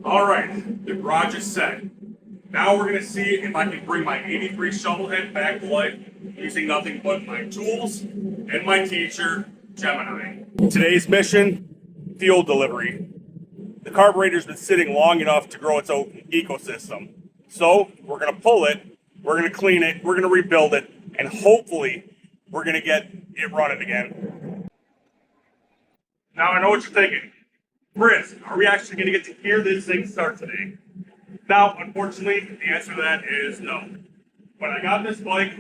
All right, the garage is set. Now we're gonna see if I can bring my 83 Shovelhead back to life using nothing but my tools and my teacher, Gemini. Today's mission, fuel delivery. The carburetor's been sitting long enough to grow its own ecosystem. So we're gonna pull it, we're gonna clean it, we're gonna rebuild it, and hopefully we're gonna get it running again. Now I know what you're thinking. Grizz, are we actually going to get to hear this thing start today? Now, unfortunately, the answer to that is no. When I got this bike,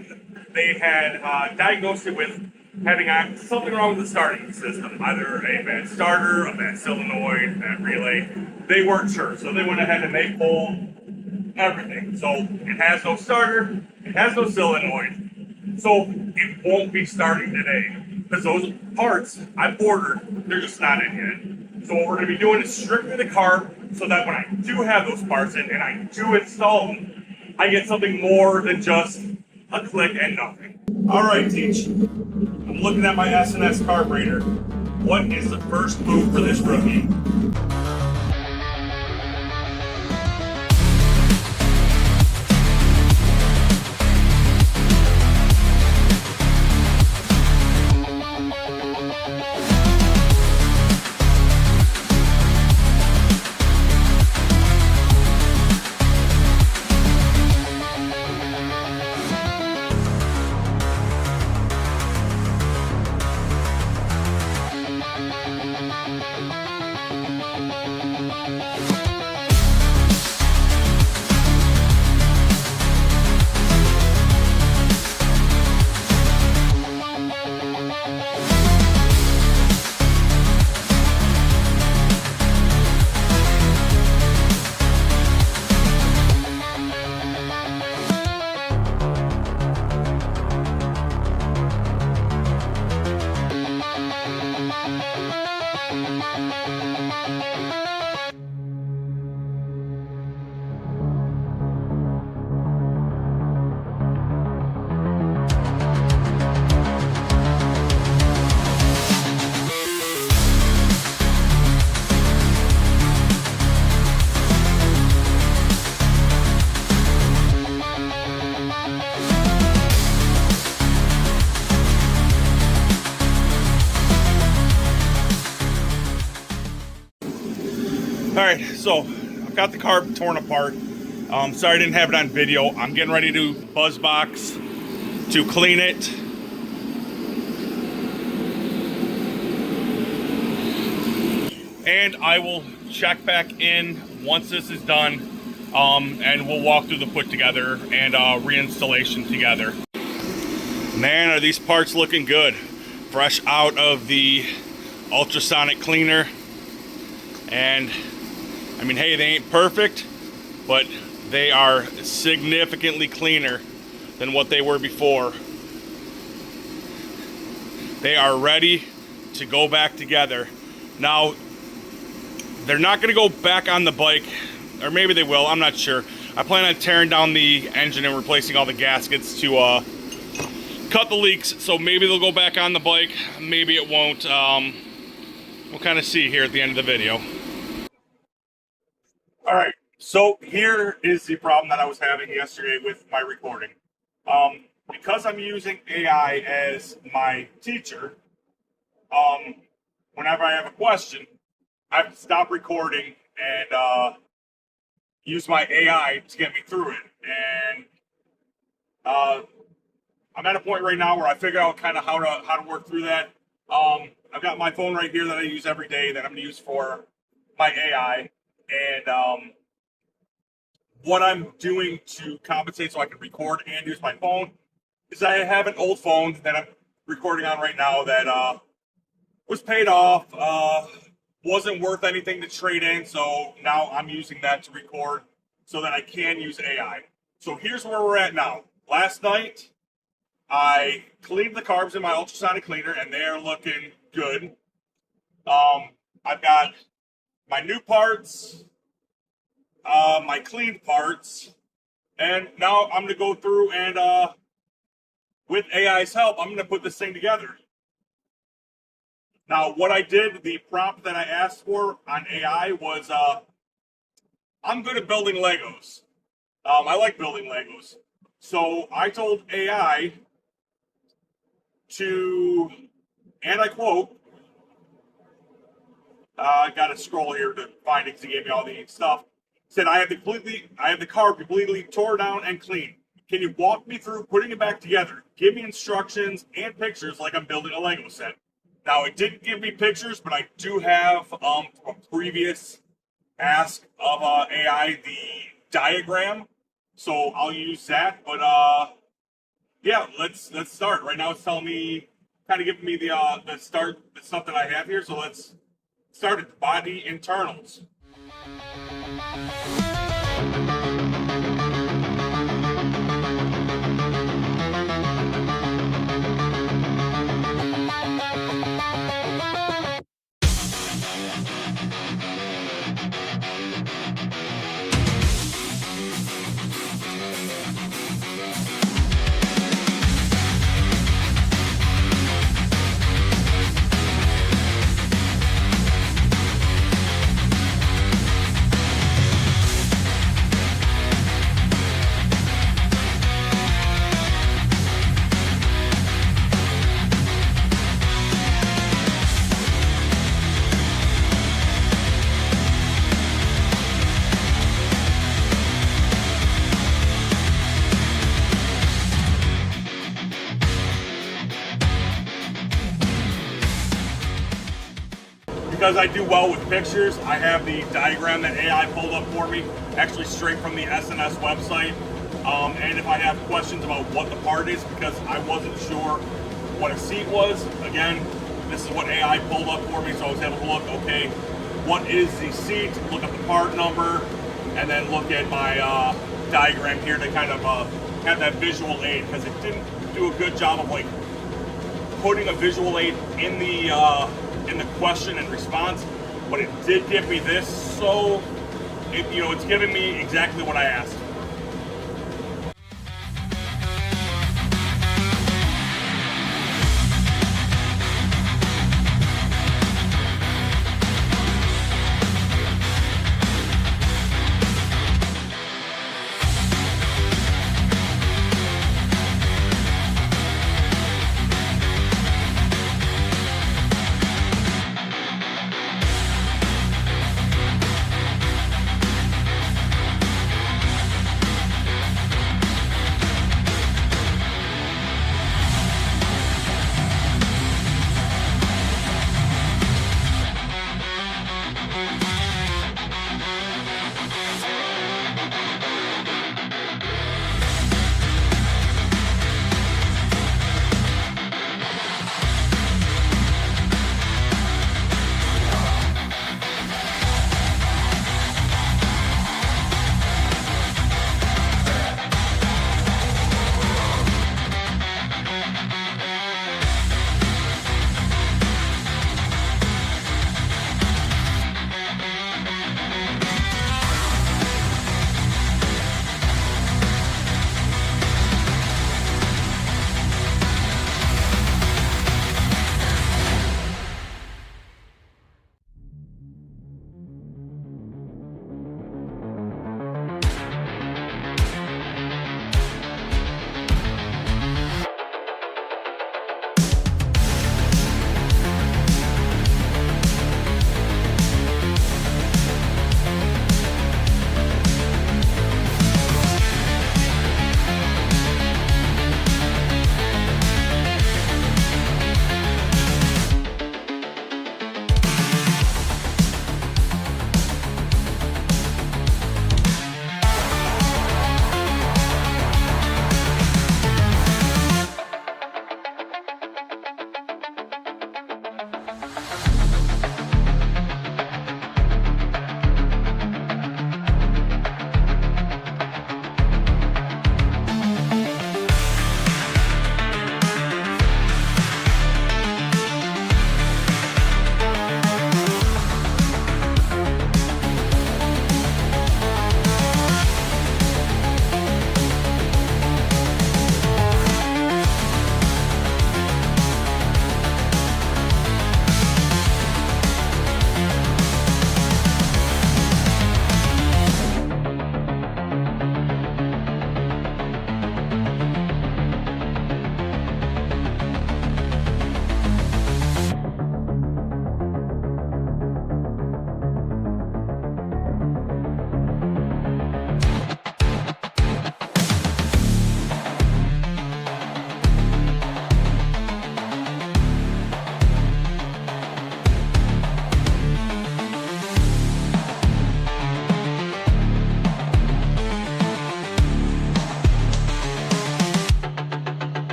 they had diagnosed it with having something wrong with the starting system, either a bad starter, a bad solenoid, bad relay. They weren't sure, so they went ahead and they pulled everything. So it has no starter, it has no solenoid, so it won't be starting today because those parts I've ordered, they're just not in yet. So what we're going to be doing is strictly the carb, so that when I do have those parts in and I do install them, I get something more than just a click and nothing. All right, Teach. I'm looking at my S&S carburetor. What is the first move for this rookie? All right, so I've got the carb torn apart. Sorry I didn't have it on video. I'm getting ready to buzz box to clean it. And I will check back in once this is done, and we'll walk through the put together and reinstallation together. Man, are these parts looking good. Fresh out of the ultrasonic cleaner. And I mean, hey, they ain't perfect, but they are significantly cleaner than what they were before. They are ready to go back together. Now, they're not gonna go back on the bike, or maybe they will, I'm not sure. I plan on tearing down the engine and replacing all the gaskets to cut the leaks, so maybe they'll go back on the bike, maybe it won't. We'll kind of see here at the end of the video. All right, so here is the problem that I was having yesterday with my recording. Because I'm using AI as my teacher, whenever I have a question, I have to stop recording and use my AI to get me through it. And I'm at a point right now where I figured out kind of how to work through that. I've got my phone right here that I use every day that I'm going to use for my AI. And what I'm doing to compensate so I can record and use my phone is I have an old phone that I'm recording on right now that was paid off, wasn't worth anything to trade in, so now I'm using that to record so that I can use AI. So here's where we're at now. Last night, I cleaned the carbs in my ultrasonic cleaner, and they're looking good. I've got my new parts, my cleaned parts, and now I'm going to go through and, with AI's help, I'm going to put this thing together. Now, what I did, the prompt that I asked for on AI was I'm good at building Legos. I like building Legos. So I told AI to, and I quote, I gotta scroll here to find it because he gave me all the stuff. Said I have the car completely tore down and clean. Can you walk me through putting it back together? Give me instructions and pictures like I'm building a Lego set. Now it didn't give me pictures, but I do have a previous ask of AI the diagram, so I'll use that. But yeah, let's start. Right now it's telling me, kind of giving me the stuff that I have here. So let's start at the body internals. Because I do well with pictures, I have the diagram that AI pulled up for me, actually straight from the S&S website. And if I have questions about what the part is, because I wasn't sure what a seat was, again, this is what AI pulled up for me, so I was able to look, okay, what is the seat, look up the part number, and then look at my diagram here to kind of have that visual aid, because it didn't do a good job of like putting a visual aid in the question and response, but it did give me this, so it's giving me exactly what I asked.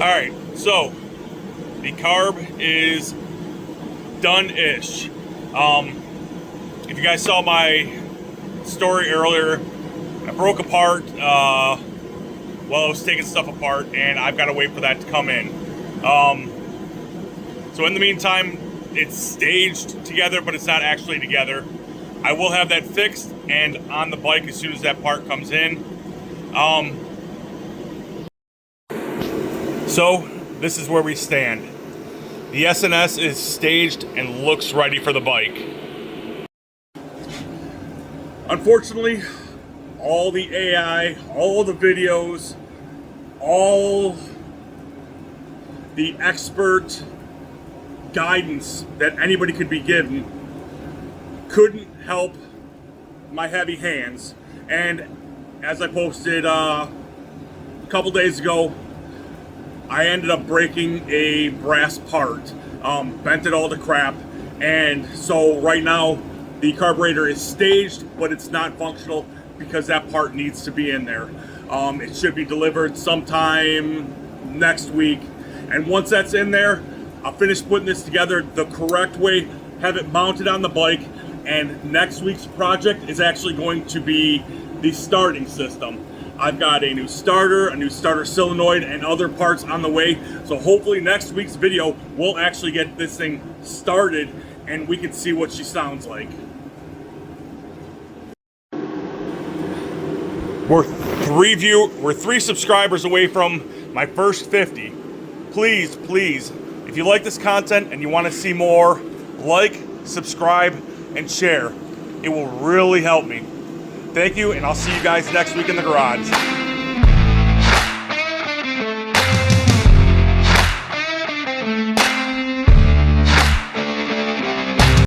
Alright, so the carb is done-ish. If you guys saw my story earlier, I broke apart while I was taking stuff apart, and I've got to wait for that to come in. So in the meantime, it's staged together, but it's not actually together. I will have that fixed and on the bike as soon as that part comes in. So this is where we stand. The S&S is staged and looks ready for the bike. Unfortunately, all the AI, all the videos, all the expert guidance that anybody could be given couldn't help my heavy hands. And as I posted a couple days ago, I ended up breaking a brass part, bent it all to crap, and so right now the carburetor is staged, but it's not functional because that part needs to be in there. It should be delivered sometime next week, and once that's in there, I'll finish putting this together the correct way, have it mounted on the bike, and next week's project is actually going to be the starting system. I've got a new starter solenoid, and other parts on the way. So hopefully next week's video will actually get this thing started and we can see what she sounds like. We're three subscribers away from my first 50. Please, if you like this content and you want to see more, like, subscribe, and share. It will really help me. Thank you, and I'll see you guys next week in the garage.